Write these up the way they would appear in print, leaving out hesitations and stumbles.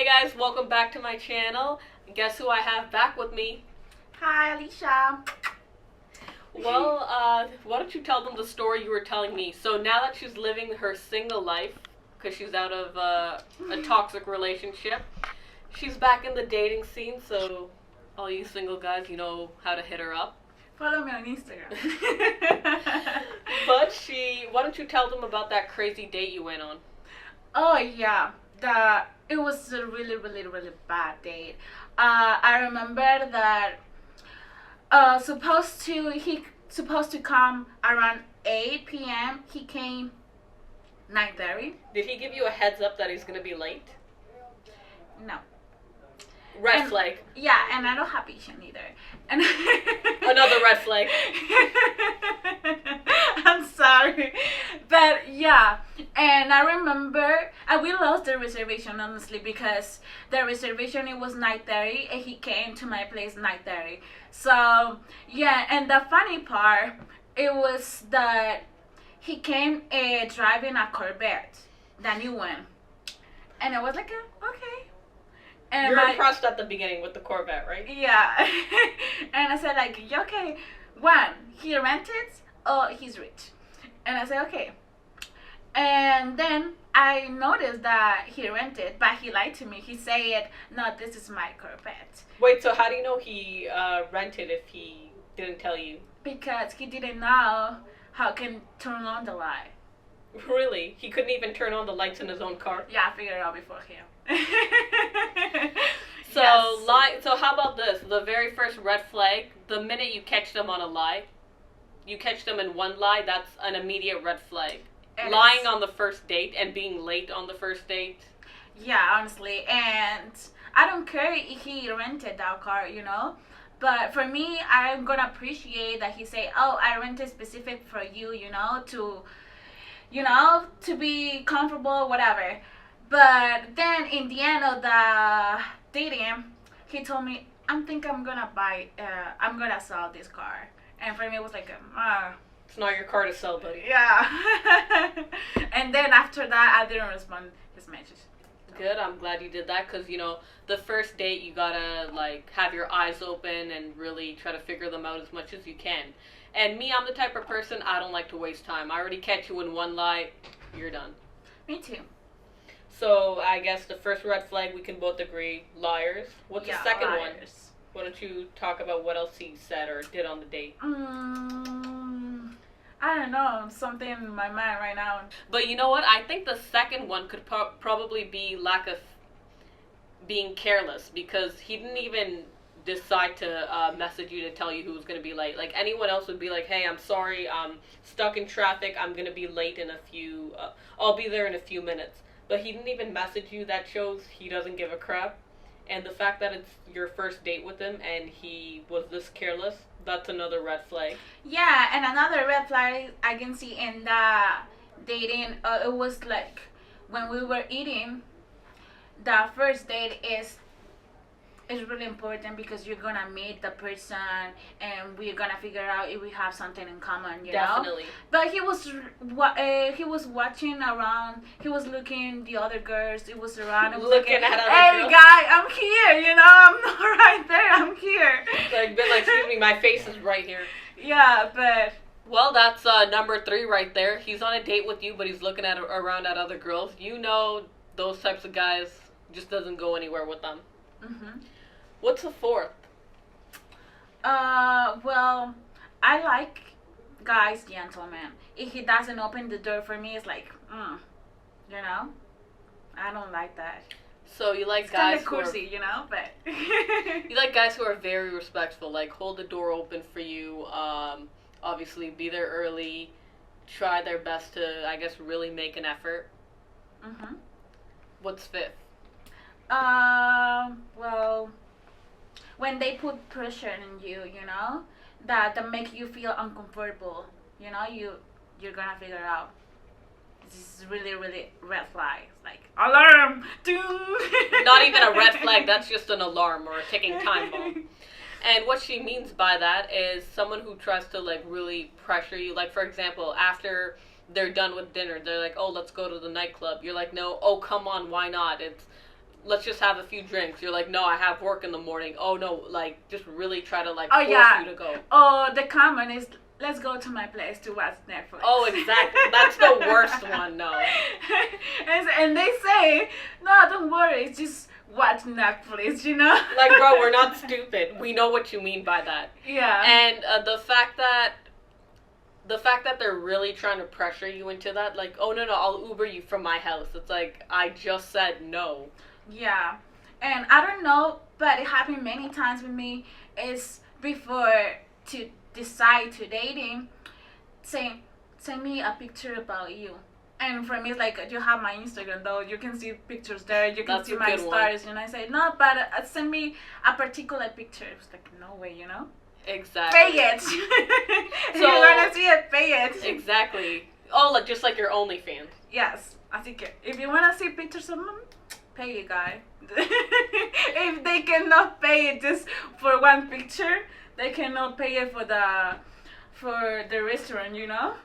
Hey guys, welcome back to my channel. Guess who I have back with me? Hi, Alicia. Well, why don't you tell them the story you were telling me? So now that she's living her single life, because she's out of a toxic relationship, she's back in the dating scene, so all you single guys, you know how to hit her up. Follow me on Instagram. But why don't you tell them about that crazy date you went on? Oh yeah, it was a really, really, really bad date. I remember that he supposed to come around 8 p.m. He came 9:30. Did he give you a heads up that he's gonna be late? No. Red flag. Yeah, and I don't have vision either. And Another red flag. I'm sorry, but yeah, and I remember we lost the reservation honestly because the reservation it was 9:30 and he came to my place 9:30. So yeah, and the funny part it was that he came driving a Corvette, the new one, and I was like, okay. And You're impressed at the beginning with the Corvette, right? Yeah. And I said like, okay, one, he rented, oh, he's rich. And I said, okay. And then I noticed that he rented, but he lied to me. He said, no, this is my Corvette. Wait, so how do you know he rented if he didn't tell you? Because he didn't know how can turn on the light. Really? He couldn't even turn on the lights in his own car? Yeah, I figured it out before him. So, yes. So how about this? The very first red flag, the minute you catch them on a lie, you catch them in one lie, that's an immediate red flag. Lying on the first date and being late on the first date. Yeah, honestly. And I don't care if he rented that car, you know? But for me, I'm going to appreciate that he say, oh, I rented specific for you, to be comfortable, whatever. But then in the end of the dating, he told me, I'm gonna sell this car. And for me, it was like, It's not your car to sell, buddy. yeah. And then after that, I didn't respond his message. Good, I'm glad you did that because, the first date, you gotta, have your eyes open and really try to figure them out as much as you can. And me, I'm the type of person, I don't like to waste time. I already catch you in one lie, you're done. Me too. So, I guess the first red flag, we can both agree, liars. What's the second one? Why don't you talk about what else he said or did on the date? I don't know, something in my mind right now. But you know what? I think the second one could probably be lack of being careless because he didn't even decide to message you to tell you who was going to be late. Like anyone else would be like, hey, I'm sorry, I'm stuck in traffic, I'm going to be late in I'll be there in a few minutes. But he didn't even message you. That shows he doesn't give a crap. And the fact that it's your first date with him and he was this careless, that's another red flag. Yeah, and another red flag I can see in the dating, it was like when we were eating, the first date is really important because you're gonna meet the person and we're gonna figure out if we have something in common, Definitely. know. But he was watching around. He was looking the other girls. He was around. Looking at other hey, girls. guy, I'm here. I'm not right there. I'm here. Excuse me, my face is right here. Yeah, but. Well, that's number 3 right there. He's on a date with you, but he's looking around at other girls. Those types of guys just doesn't go anywhere with them. Mhm. What's the 4th? Well, I like guys, gentlemen. If he doesn't open the door for me, it's like, I don't like that. So you like it's guys kind of cursi, but you like guys who are very respectful, like hold the door open for you. Obviously, be there early. Try their best to, I guess, really make an effort. Mhm. What's 5th? Well, when they put pressure on you, that make you feel uncomfortable, you're gonna figure it out. This is really, really red flag. It's like, alarm! Ding! Not even a red flag, that's just an alarm or a ticking time bomb. And what she means by that is someone who tries to, really pressure you. Like, for example, after they're done with dinner, they're like, oh, let's go to the nightclub. You're like, no, oh, come on, why not? let's just have a few drinks. You're like, no, I have work in the morning. Oh no, like just really try to like Oh force yeah. you to go. Oh, the common is let's go to my place to watch Netflix. Oh, exactly. That's the worst one. No. And they say, no, don't worry, just watch Netflix, you know? Like, bro, we're not stupid. We know what you mean by that. Yeah. And the fact that they're really trying to pressure you into that, like, oh no, I'll Uber you from my house. It's like, I just said no. Yeah. And I don't know, but it happened many times with me. Is before to decide to dating, saying, send me a picture about you. And for me, it's like, you have my Instagram though. You can see pictures there. You can That's see a my good stories. And I say, no, but send me a particular picture. It's like, no way, you know? Exactly. Pay it. If you want to see it, pay it. Exactly. Oh, like just like your OnlyFans. Yes. I think if you want to see pictures of them, pay it, guy. If they cannot pay it just for one picture, they cannot pay it for the restaurant, you know?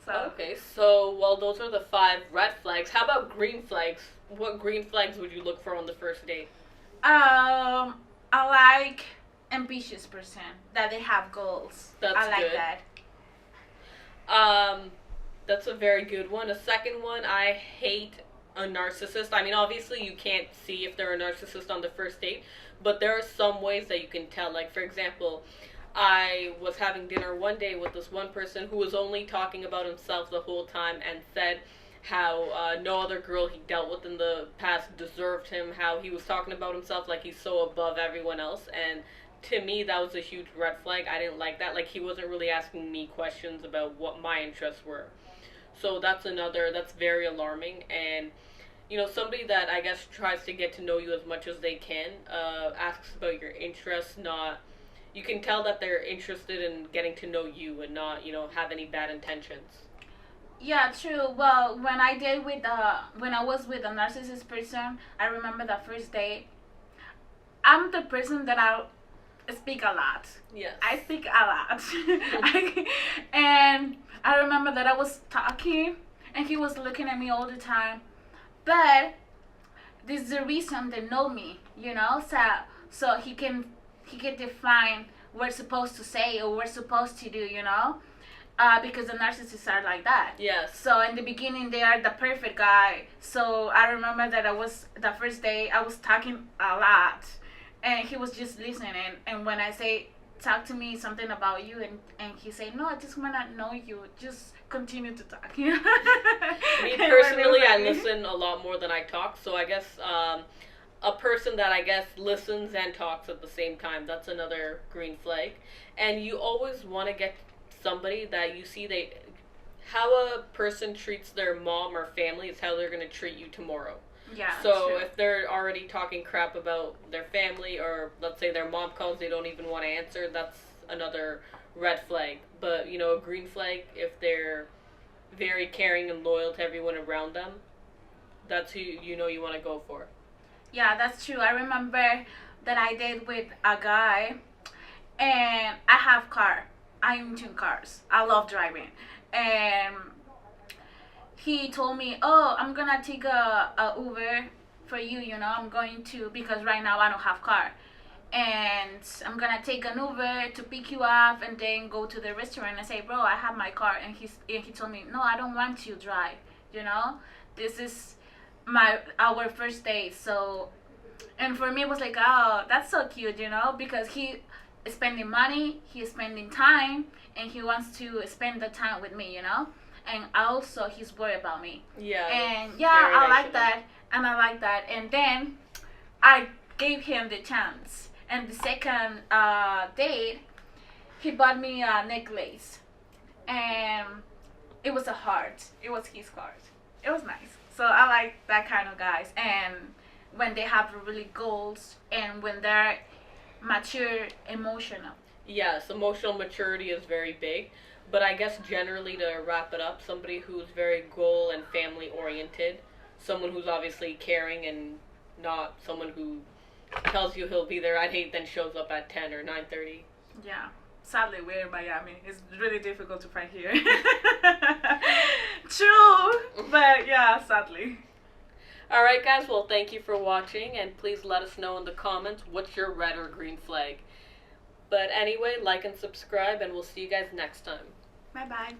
So Okay, so well, those are the 5 red flags. How about green flags? What green flags would you look for on the first date? I like ambitious person that they have goals. That's I like good. that. That's a very good one. A second one, I hate a narcissist. I mean, obviously you can't see if they're a narcissist on the first date, but there are some ways that you can tell. Like, for example, I was having dinner one day with this one person who was only talking about himself the whole time and said how no other girl he dealt with in the past deserved him, how he was talking about himself like he's so above everyone else. And to me, that was a huge red flag. I didn't like that. Like, he wasn't really asking me questions about what my interests were. So that's very alarming. And, you know, somebody that I guess tries to get to know you as much as they can, asks about your interests, not, you can tell that they're interested in getting to know you and not, you know, have any bad intentions. Yeah, true. Well, when I was with a narcissist person, I remember the first day. I'm the person that I speak a lot. Yes. I speak a lot. And I remember that I was talking and he was looking at me all the time. But this is the reason they know me, you know? So he can define what we're supposed to say or what we're supposed to do, you know? Because the narcissists are like that. Yes. So in the beginning, they are the perfect guy. So I remember that the first day, I was talking a lot. And he was just listening. And when I say, talk to me something about you, and he said, no, I just want to know you. Just continue to talk. Me personally, I listen a lot more than I talk. So I guess a person that I guess listens and talks at the same time, that's another green flag. And you always want to get somebody that you see how a person treats their mom or family is how they're going to treat you tomorrow. Yeah. So true. if they're already talking crap about their family, or let's say their mom calls, they don't even want to answer, that's another red flag. But, you know, a green flag, if they're very caring and loyal to everyone around them, that's who you know you want to go for. Yeah, that's true. I remember that I did with a guy, and I have car. I'm into cars. I love driving. And he told me, oh, I'm gonna take a Uber for you, you know, I'm going to, because right now I don't have car. And I'm gonna take an Uber to pick you up and then go to the restaurant. And say, bro, I have my car. And he told me, no, I don't want to drive, you know? This is our first date. So, and for me it was like, oh, that's so cute, you know, because he is spending money, he's spending time, and he wants to spend the time with me, you know. And also he's worried about me. Yeah. And yeah, I like that, and I like that. And then I gave him the chance. And the second date, he bought me a necklace, and it was a heart. It was his heart. It was nice. So I like that kind of guys, and when they have really goals, and when they're mature, emotional. Yes, emotional maturity is very big. But I guess generally, to wrap it up, somebody who's very goal and family oriented, someone who's obviously caring and not someone who tells you he'll be there at 8 then shows up at 10 or 9:30. Yeah. Sadly, we're in Miami. It's really difficult to find here. True, but yeah, sadly. Alright, guys, well, thank you for watching, and please let us know in the comments what's your red or green flag. But anyway, like and subscribe, and we'll see you guys next time. Bye bye.